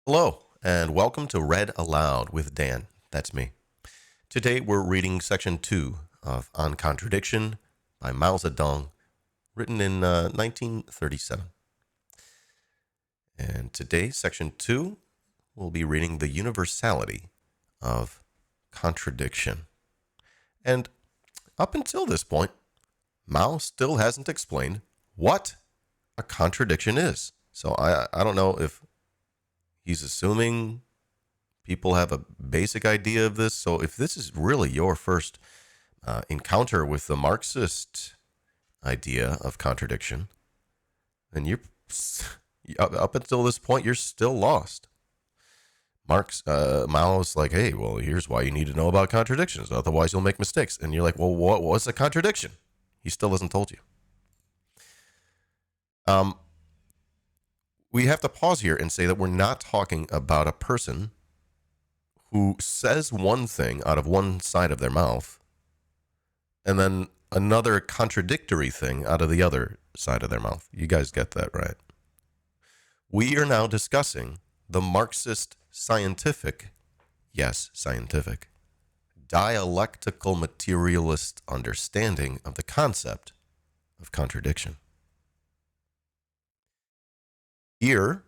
Hello, and welcome to Read Aloud with Dan. That's me. Today we're reading section 2 of On Contradiction by Mao Zedong, written in 1937. And today, section 2, we'll be reading the universality of contradiction. And up until this point, Mao still hasn't explained what a contradiction is. So I don't know if he's assuming people have a basic idea of this. So if this is really your first encounter with the Marxist idea of contradiction, then you're up until this point, you're still lost. Mao's like, hey, well, here's why you need to know about contradictions. Otherwise, you'll make mistakes. And you're like, well, what's a contradiction? He still hasn't told you. We have to pause here and say that we're not talking about a person who says one thing out of one side of their mouth and then another contradictory thing out of the other side of their mouth. You guys get that, right? We are now discussing the Marxist scientific, dialectical materialist understanding of the concept of contradiction. Here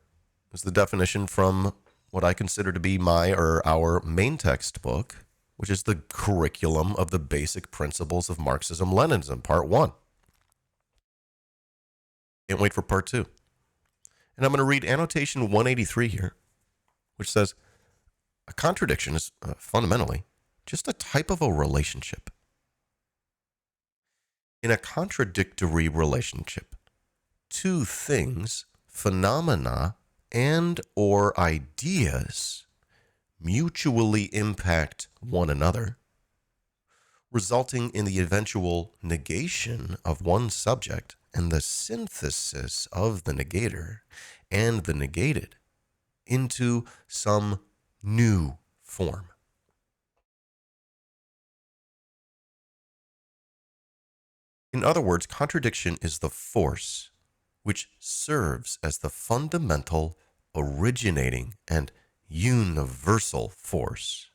is the definition from what I consider to be our main textbook, which is the curriculum of the basic principles of Marxism-Leninism, part 1. Can't wait for part 2. And I'm going to read annotation 183 here, which says, a contradiction is fundamentally just a type of a relationship. In a contradictory relationship, two things, phenomena, and or ideas mutually impact one another, resulting in the eventual negation of one subject and the synthesis of the negator and the negated into some new form. In other words, contradiction is the force which serves as the fundamental, originating, and universal force,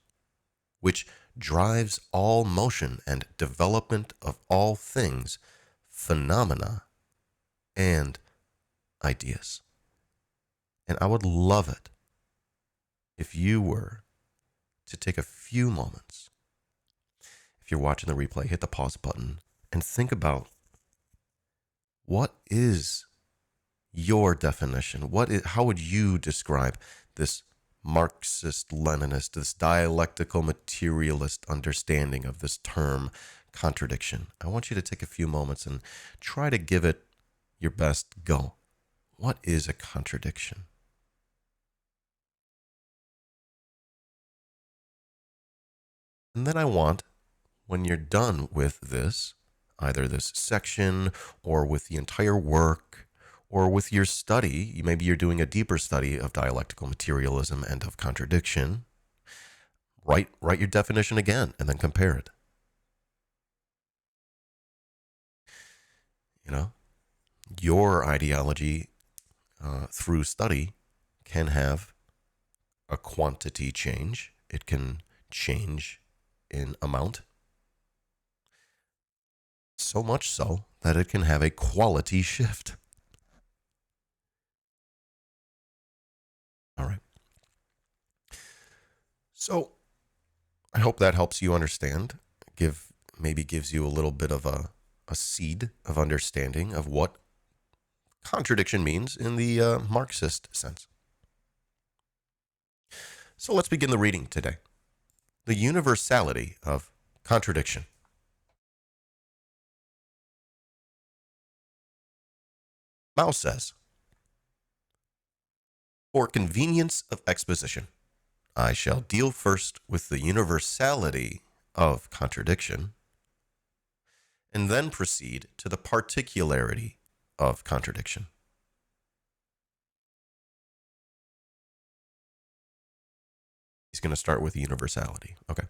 which drives all motion and development of all things, phenomena, and ideas. And I would love it if you were to take a few moments, if you're watching the replay, hit the pause button and think about what is your definition? How would you describe this Marxist-Leninist, this dialectical materialist understanding of this term contradiction? I want you to take a few moments and try to give it your best go. What is a contradiction? And then I want, when you're done with this, either this section or with the entire work, or with your study, maybe you're doing a deeper study of dialectical materialism and of contradiction, write your definition again and then compare it. You know, your ideology through study can have a quantity change. It can change in amount, so much so that it can have a quality shift. All right. So I hope that helps you understand, maybe gives you a little bit of a seed of understanding of what contradiction means in the Marxist sense. So let's begin the reading today. The universality of contradiction. Mao says, for convenience of exposition, I shall deal first with the universality of contradiction, and then proceed to the particularity of contradiction. He's going to start with universality. Okay.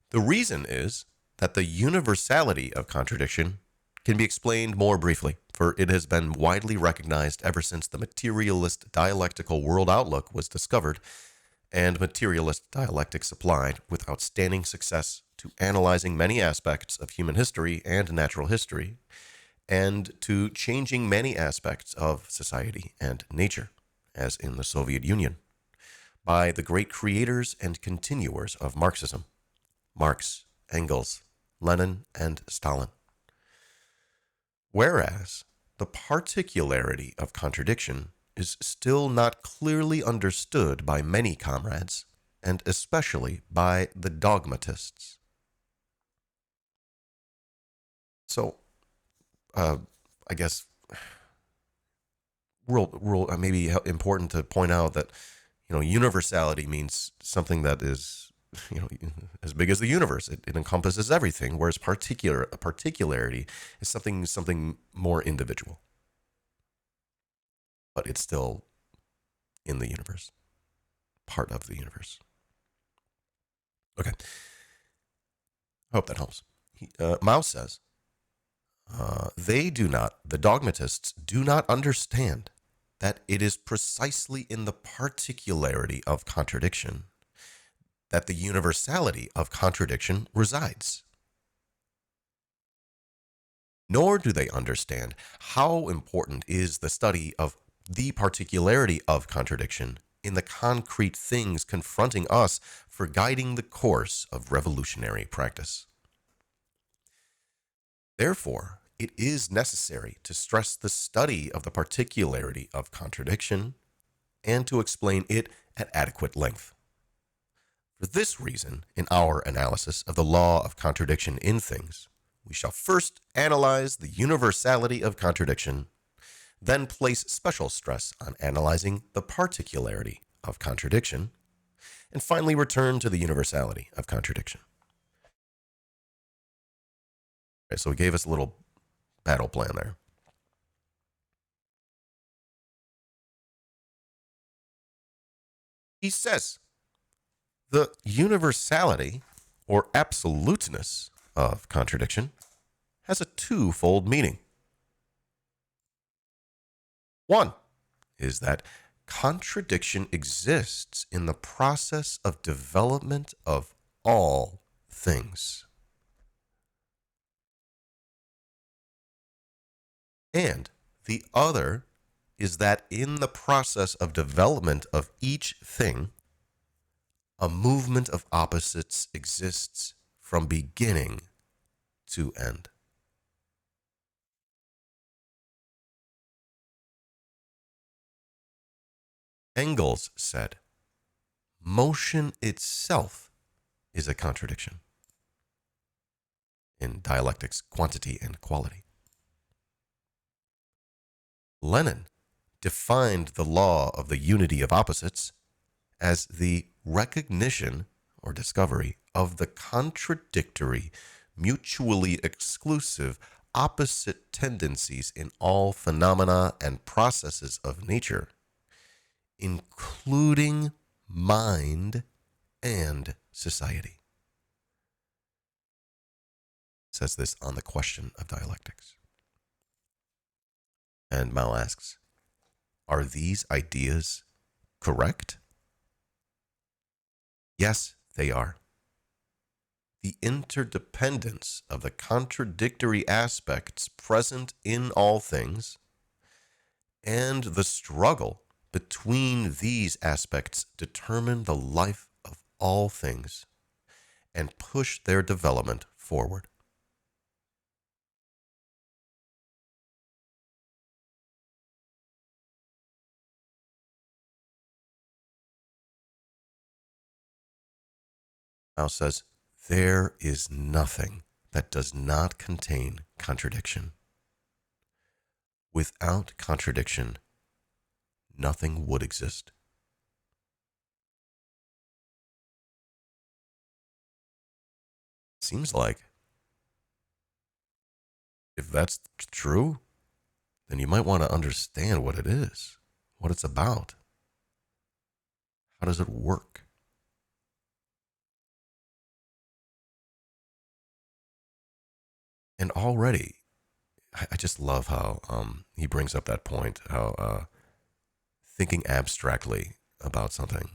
The reason is that the universality of contradiction can be explained more briefly, for it has been widely recognized ever since the materialist dialectical world outlook was discovered and materialist dialectics applied with outstanding success to analyzing many aspects of human history and natural history, and to changing many aspects of society and nature, as in the Soviet Union, by the great creators and continuers of Marxism, Marx, Engels, Lenin, and Stalin. Whereas the particularity of contradiction is still not clearly understood by many comrades, and especially by the dogmatists. So, I guess maybe important to point out that universality means something that is as big as the universe. It encompasses everything, whereas particularity is something more individual, but it's still in the universe, part of the universe. Okay, I hope that helps. Mao says, the dogmatists do not understand that it is precisely in the particularity of contradiction that the universality of contradiction resides. Nor do they understand how important is the study of the particularity of contradiction in the concrete things confronting us for guiding the course of revolutionary practice. Therefore, it is necessary to stress the study of the particularity of contradiction and to explain it at adequate length. For this reason, in our analysis of the law of contradiction in things, we shall first analyze the universality of contradiction, then place special stress on analyzing the particularity of contradiction, and finally return to the universality of contradiction. Right, so he gave us a little battle plan there. He says the universality or absoluteness of contradiction has a twofold meaning. One is that contradiction exists in the process of development of all things. And the other is that in the process of development of each thing, a movement of opposites exists from beginning to end. Engels said, motion itself is a contradiction in dialectics, quantity and quality. Lenin defined the law of the unity of opposites as the recognition or discovery of the contradictory, mutually exclusive, opposite tendencies in all phenomena and processes of nature, including mind and society. It says this on the question of dialectics. And Mao asks, are these ideas correct? Yes, they are. The interdependence of the contradictory aspects present in all things and the struggle between these aspects determine the life of all things and push their development forward. Mao says, there is nothing that does not contain contradiction. Without contradiction, nothing would exist. Seems like if that's true, then you might want to understand what it is, what it's about. How does it work? And already, I just love how he brings up that point, how thinking abstractly about something.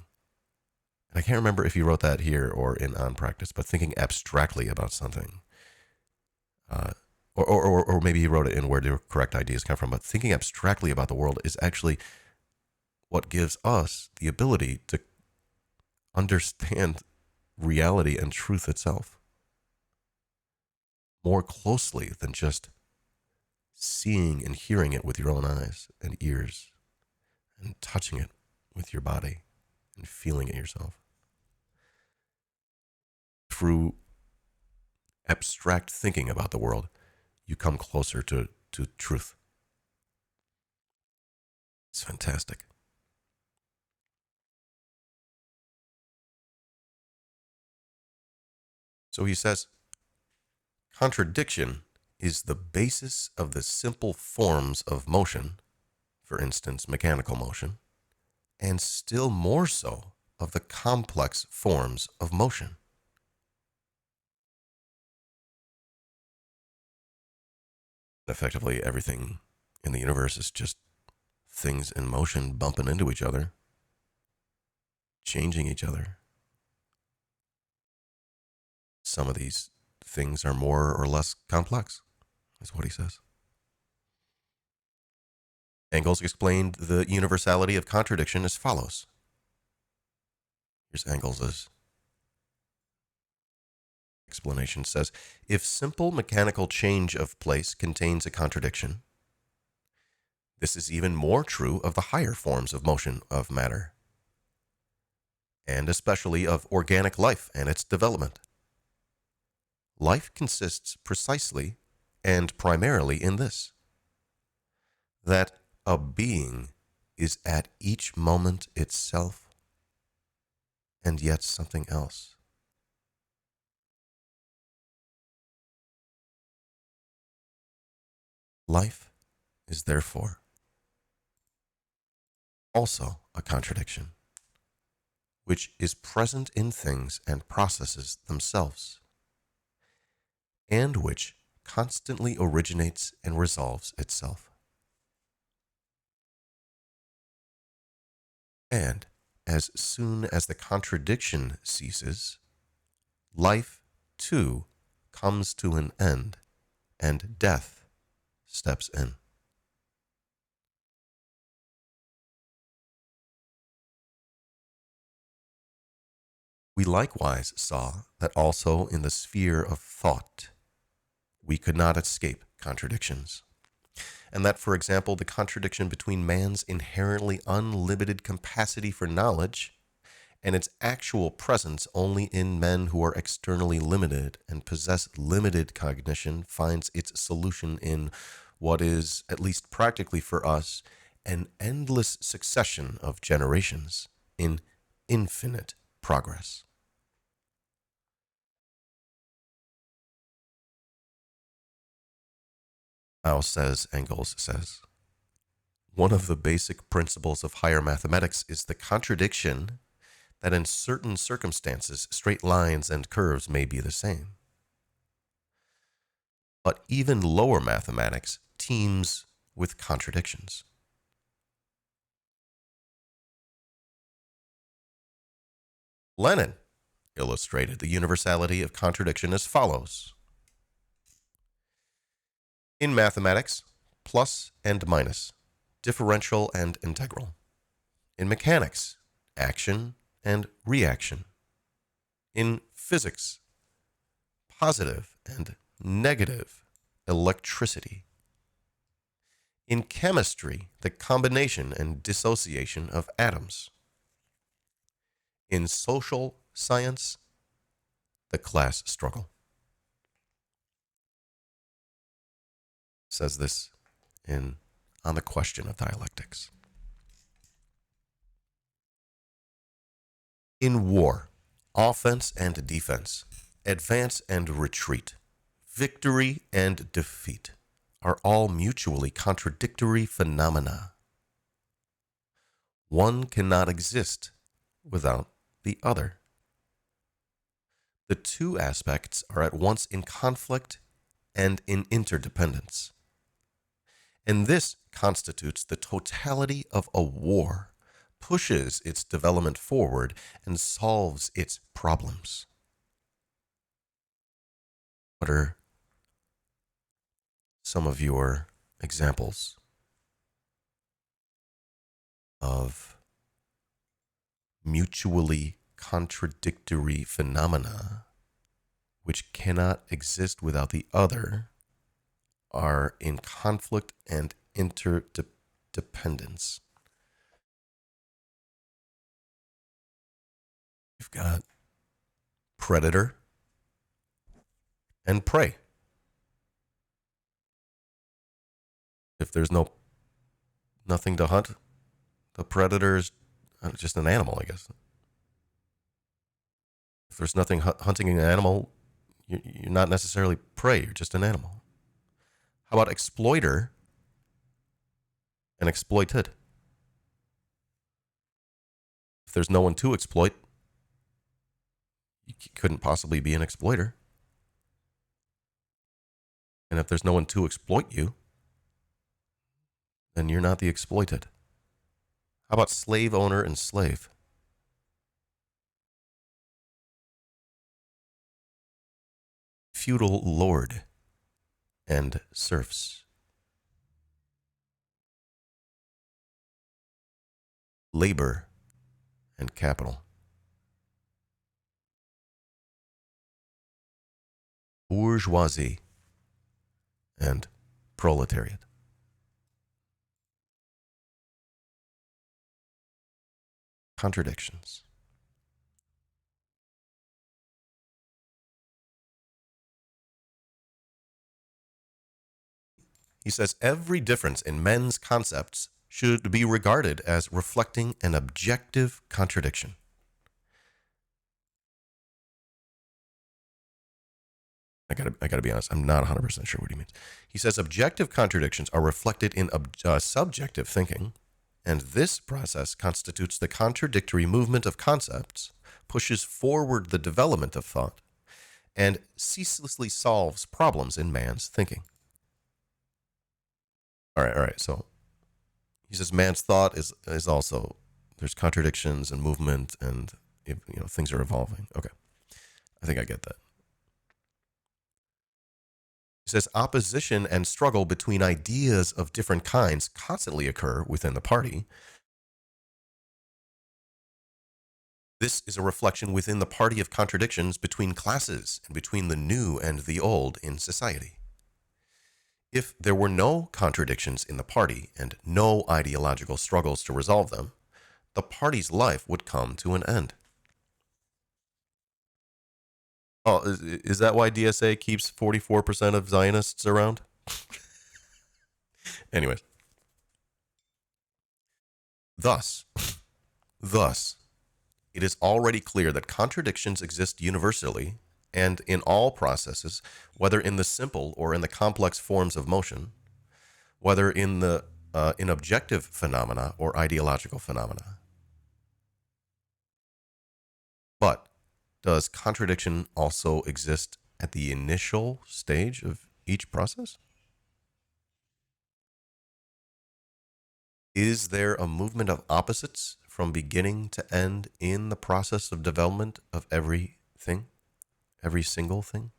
And I can't remember if he wrote that here or in On Practice, but thinking abstractly about something. Uh, or maybe he wrote it in where the correct ideas come from, but thinking abstractly about the world is actually what gives us the ability to understand reality and truth itself more closely than just seeing and hearing it with your own eyes and ears and touching it with your body and feeling it yourself. Through abstract thinking about the world, you come closer to truth. It's fantastic. So he says, contradiction is the basis of the simple forms of motion, for instance, mechanical motion, and still more so of the complex forms of motion. Effectively, everything in the universe is just things in motion bumping into each other, changing each other. Some of these things are more or less complex, is what he says. Engels explained the universality of contradiction as follows. Here's Engels' explanation. Says, if simple mechanical change of place contains a contradiction, this is even more true of the higher forms of motion of matter, and especially of organic life and its development. Life consists precisely and primarily in this, that a being is at each moment itself and yet something else. Life is therefore also a contradiction, which is present in things and processes themselves, and which constantly originates and resolves itself. And as soon as the contradiction ceases, life too comes to an end, and death steps in. We likewise saw that also in the sphere of thought, we could not escape contradictions. And that, for example, the contradiction between man's inherently unlimited capacity for knowledge and its actual presence only in men who are externally limited and possess limited cognition finds its solution in what is, at least practically for us, an endless succession of generations in infinite progress. Now, Engels says, one of the basic principles of higher mathematics is the contradiction that in certain circumstances straight lines and curves may be the same. But even lower mathematics teems with contradictions. Lenin illustrated the universality of contradiction as follows. In mathematics, plus and minus, differential and integral. In mechanics, action and reaction. In physics, positive and negative electricity. In chemistry, the combination and dissociation of atoms. In social science, the class struggle. Says this in On the Question of Dialectics. In war, offense and defense, advance and retreat, victory and defeat are all mutually contradictory phenomena. One cannot exist without the other. The two aspects are at once in conflict and in interdependence. And this constitutes the totality of a war, pushes its development forward, and solves its problems. What are some of your examples of mutually contradictory phenomena which cannot exist without the other, are in conflict and interdependence? You've got predator and prey. If there's nothing to hunt, the predator is just an animal, I guess. If there's nothing hunting an animal, you're not necessarily prey, you're just an animal. How about exploiter and exploited? If there's no one to exploit, you couldn't possibly be an exploiter. And if there's no one to exploit you, then you're not the exploited. How about slave owner and slave? Feudal lord and serfs. Labor and capital. Bourgeoisie and proletariat. Contradictions. He says every difference in men's concepts should be regarded as reflecting an objective contradiction. I gotta be honest, I'm not 100% sure what he means. He says objective contradictions are reflected in subjective thinking, and this process constitutes the contradictory movement of concepts, pushes forward the development of thought, and ceaselessly solves problems in man's thinking. All right. So he says man's thought is also, there's contradictions and movement, and things are evolving. Okay, I think I get that. He says opposition and struggle between ideas of different kinds constantly occur within the party. This is a reflection within the party of contradictions between classes and between the new and the old in society. If there were no contradictions in the party and no ideological struggles to resolve them, the party's life would come to an end. Oh, is that why DSA keeps 44% of Zionists around? Anyways. Thus, it is already clear that contradictions exist universally and in all processes, whether in the simple or in the complex forms of motion, whether in the in objective phenomena or ideological phenomena. But does contradiction also exist at the initial stage of each process? Is there a movement of opposites from beginning to end in the process of development of everything, every single thing?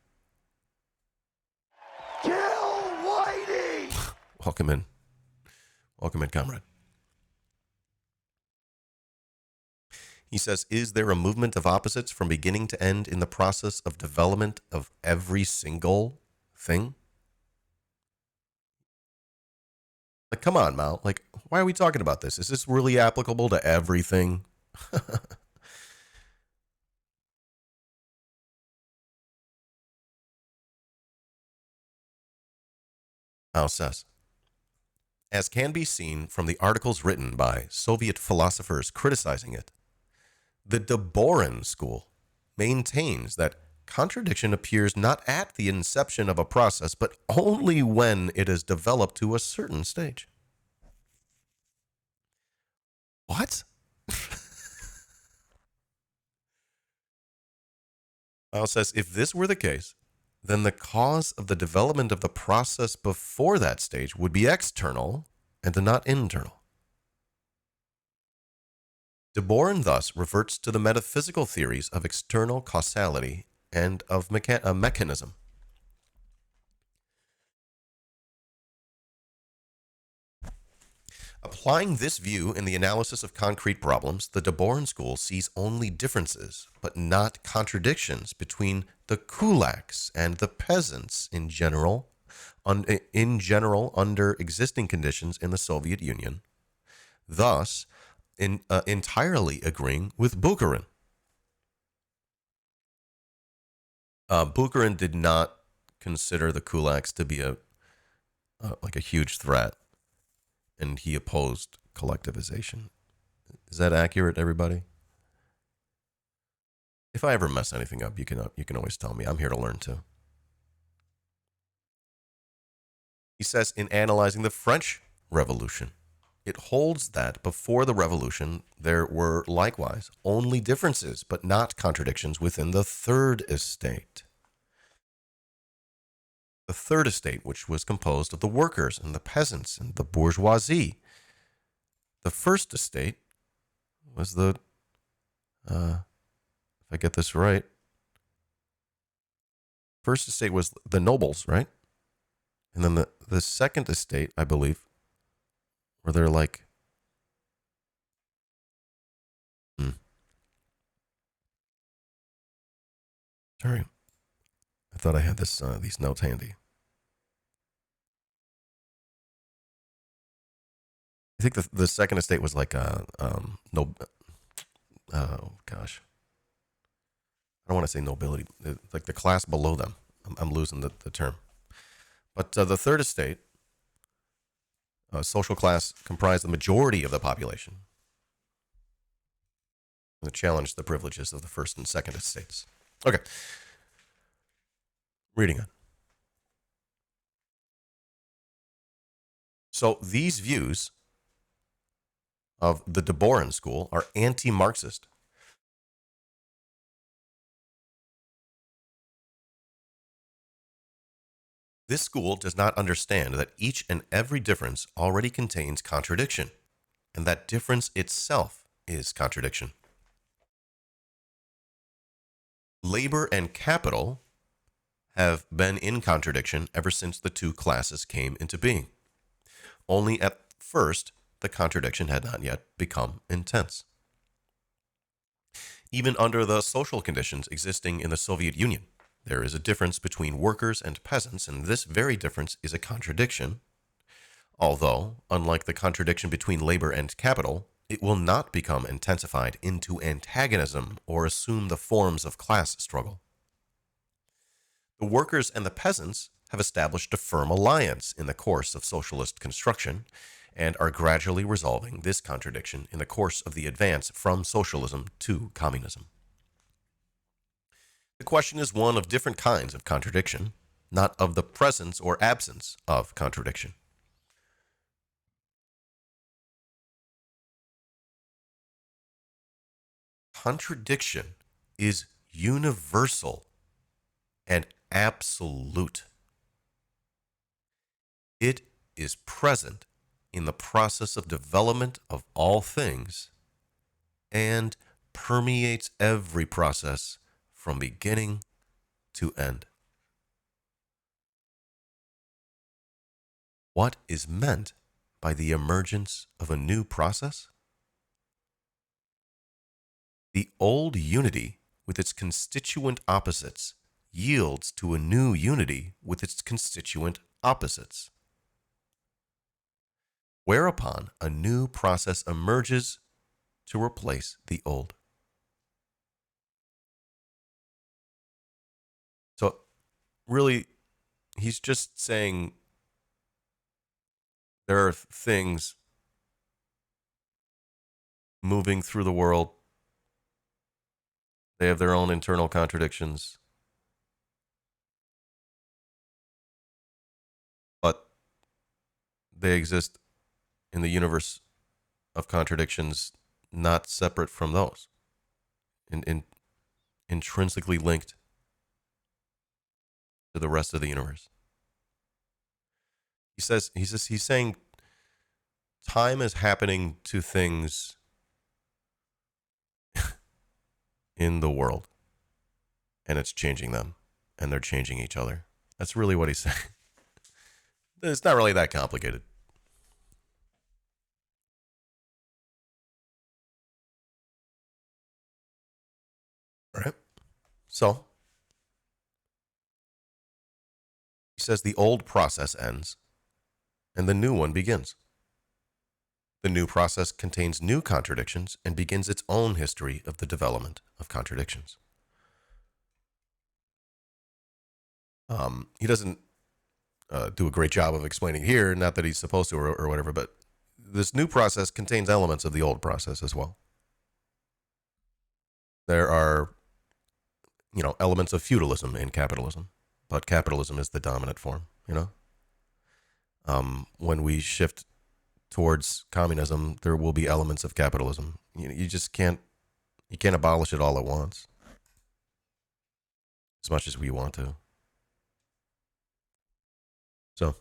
Kill Whitey! Welcome in, comrade. He says, is there a movement of opposites from beginning to end in the process of development of every single thing? Like, come on, Mal. Like, why are we talking about this? Is this really applicable to everything? Mal says, as can be seen from the articles written by Soviet philosophers criticizing it, the De Boron school maintains that contradiction appears not at the inception of a process, but only when it is developed to a certain stage. What? Al says, if this were the case, then the cause of the development of the process before that stage would be external and not internal. De Born thus reverts to the metaphysical theories of external causality and of mechanism. Applying this view in the analysis of concrete problems, the De Born school sees only differences, but not contradictions between the kulaks and the peasants in general under existing conditions in the Soviet Union, thus entirely agreeing with Bukharin. Bukharin did not consider the kulaks to be like a huge threat, and he opposed collectivization. Is that accurate, everybody? If I ever mess anything up, you can always tell me. I'm here to learn too. He says in analyzing the French Revolution, it holds that before the revolution there were likewise only differences, but not contradictions within the third estate. The third estate, which was composed of the workers and the peasants and the bourgeoisie. The first estate was the, if I get this right, first estate was the nobles, right? And then the second estate, I believe, where they're like, sorry, I thought I had these notes handy. I think the second estate was like no, oh gosh, I don't want to say nobility, like the class below them. I'm losing the term, but the third estate, social class, comprised the majority of the population. And challenged the privileges of the first and second estates. Okay, reading on. So these views of the De Born school are anti-Marxist. This school does not understand that each and every difference already contains contradiction, and that difference itself is contradiction. Labor and capital have been in contradiction ever since the two classes came into being. Only at first, the contradiction had not yet become intense. Even under the social conditions existing in the Soviet Union, there is a difference between workers and peasants, and this very difference is a contradiction. Although, unlike the contradiction between labor and capital, it will not become intensified into antagonism or assume the forms of class struggle. The workers and the peasants have established a firm alliance in the course of socialist construction and are gradually resolving this contradiction in the course of the advance from socialism to communism. The question is one of different kinds of contradiction, not of the presence or absence of contradiction. Contradiction is universal and absolute. It is present in the process of development of all things and permeates every process from beginning to end. What is meant by the emergence of a new process? The old unity with its constituent opposites yields to a new unity with its constituent opposites, whereupon a new process emerges to replace the old. So, really, he's just saying there are things moving through the world. They have their own internal contradictions. But they exist in the universe of contradictions, not separate from those, intrinsically linked to the rest of the universe. He's saying time is happening to things in the world, and it's changing them, and they're changing each other. That's really what he's saying. It's not really that complicated. All right. So he says the old process ends and the new one begins. The new process contains new contradictions and begins its own history of the development of contradictions. He doesn't do a great job of explaining here, not that he's supposed to or whatever, but this new process contains elements of the old process as well. There are, elements of feudalism in capitalism, but capitalism is the dominant form, When we shift towards communism, there will be elements of capitalism. You just can't abolish it all at once, as much as we want to. So,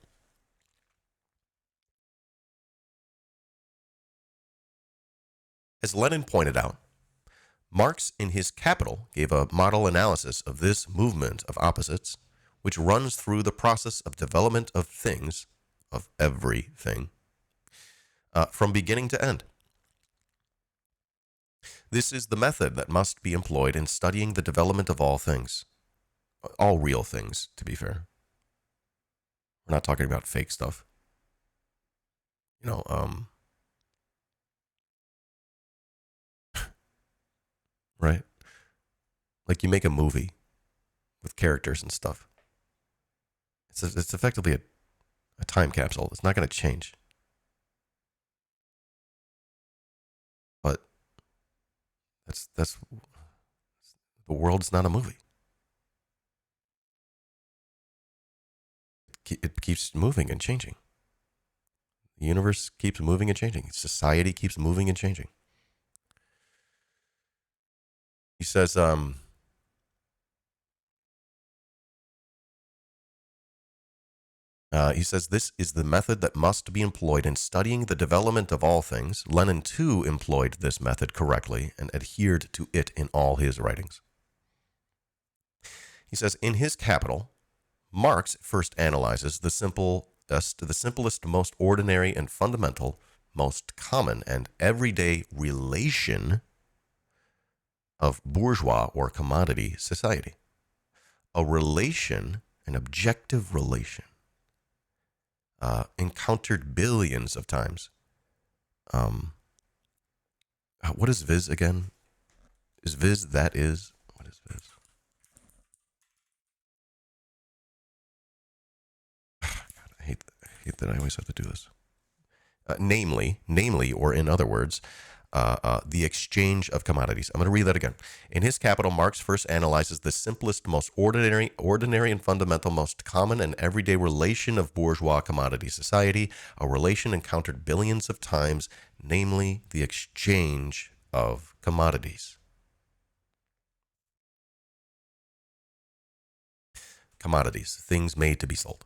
as Lenin pointed out, Marx in his Capital gave a model analysis of this movement of opposites, which runs through the process of development of things, of everything, from beginning to end. This is the method that must be employed in studying the development of all things. All real things, to be fair. We're not talking about fake stuff. Right? Like you make a movie with characters and stuff. It's effectively a time capsule. It's not going to change. But that's the world's not a movie. It keeps moving and changing. The universe keeps moving and changing. Society keeps moving and changing. He says, this is the method that must be employed in studying the development of all things. Lenin, too, employed this method correctly and adhered to it in all his writings. He says, in his Capital, Marx first analyzes the simplest, most ordinary and fundamental, most common and everyday relation of bourgeois or commodity society. A relation, an objective relation, encountered billions of times. What is viz again? Is viz that is? What is viz? God, I hate that I always have to do this. Namely, or in other words, the exchange of commodities. I'm going to read that again. In his Capital, Marx first analyzes the simplest, most ordinary and fundamental, most common and everyday relation of bourgeois commodity society, a relation encountered billions of times, namely the exchange of commodities. Commodities, things made to be sold.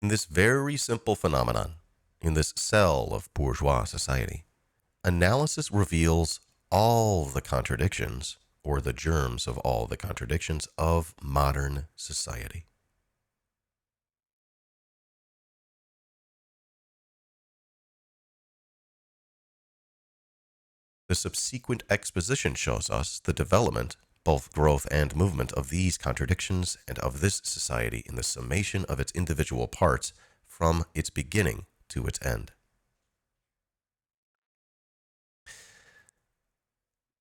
In this very simple phenomenon, in this cell of bourgeois society, analysis reveals all the contradictions, or the germs of all the contradictions, of modern society. The subsequent exposition shows us the development, both growth and movement, of these contradictions and of this society in the summation of its individual parts from its beginning to its end.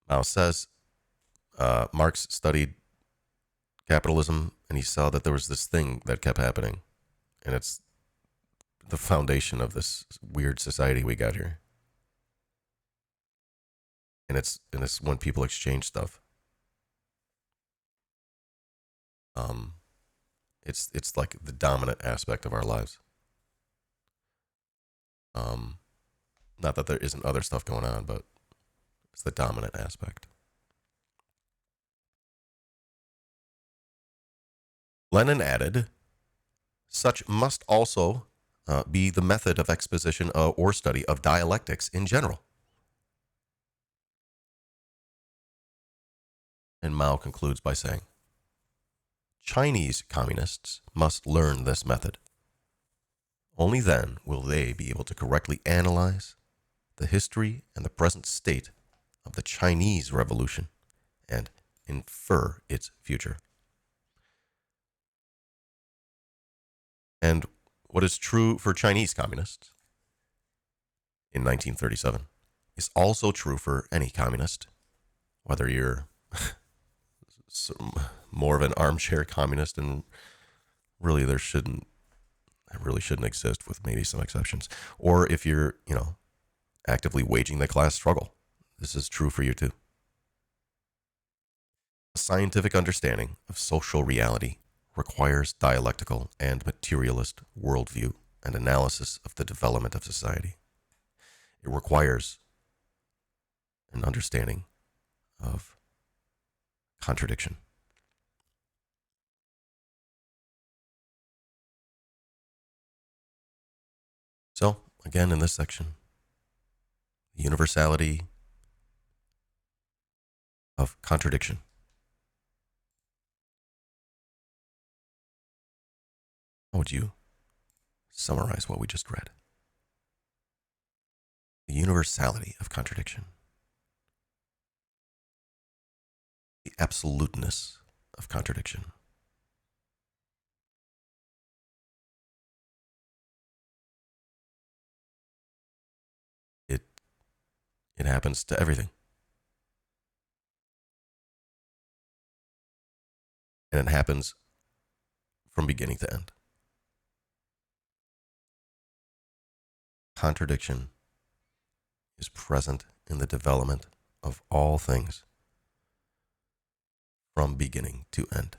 Mao says Marx studied capitalism and he saw that there was this thing that kept happening, and it's the foundation of this weird society we got here. And it's when people exchange stuff. It's like the dominant aspect of our lives. Not that there isn't other stuff going on, but it's the dominant aspect. Lenin added, such must also be the method of exposition or study of dialectics in general. And Mao concludes by saying, Chinese communists must learn this method. Only then will they be able to correctly analyze the history and the present state of the Chinese Revolution and infer its future. And what is true for Chinese communists in 1937 is also true for any communist, whether you're more of an armchair communist, and really really shouldn't exist with maybe some exceptions, or if you're, actively waging the class struggle. This is true for you too. A scientific understanding of social reality requires dialectical and materialist worldview and analysis of the development of society. It requires an understanding of contradiction. So, again, in this section, the universality of contradiction. How would you summarize what we just read? The universality of contradiction. The absoluteness of contradiction. It happens to everything. And it happens from beginning to end. Contradiction is present in the development of all things from beginning to end.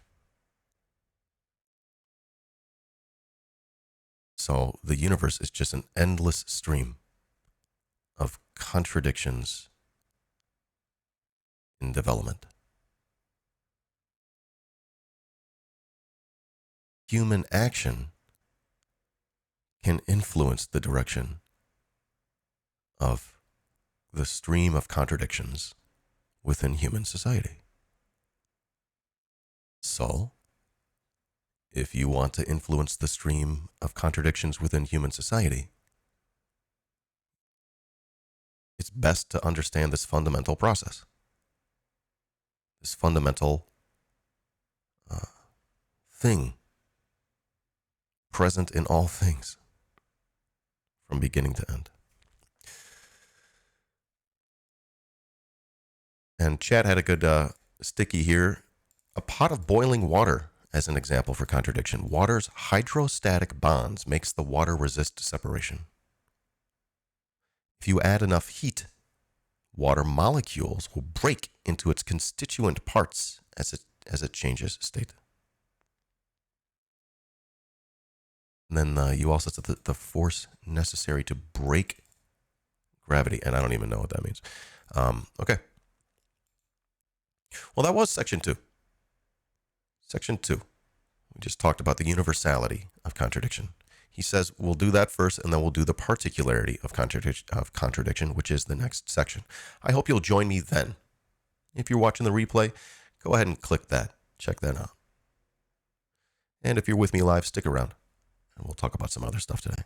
So the universe is just an endless stream of contradictions in development. Human action can influence the direction of the stream of contradictions within human society. So, if you want to influence the stream of contradictions within human society, it's best to understand this fundamental process, this fundamental thing present in all things from beginning to end. And Chad had a good sticky here. A pot of boiling water as an example for contradiction. Water's hydrostatic bonds makes the water resist separation. If you add enough heat, water molecules will break into its constituent parts as it changes state. And then you also said the force necessary to break gravity, and I don't even know what that means. Okay. Well, that was section 2. Section 2. We just talked about the universality of contradiction. He says we'll do that first, and then we'll do the particularity of contradiction, which is the next section. I hope you'll join me then. If you're watching the replay, go ahead and click that. Check that out. And if you're with me live, stick around, and we'll talk about some other stuff today.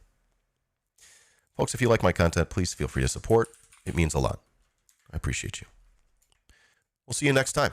Folks, if you like my content, please feel free to support. It means a lot. I appreciate you. We'll see you next time.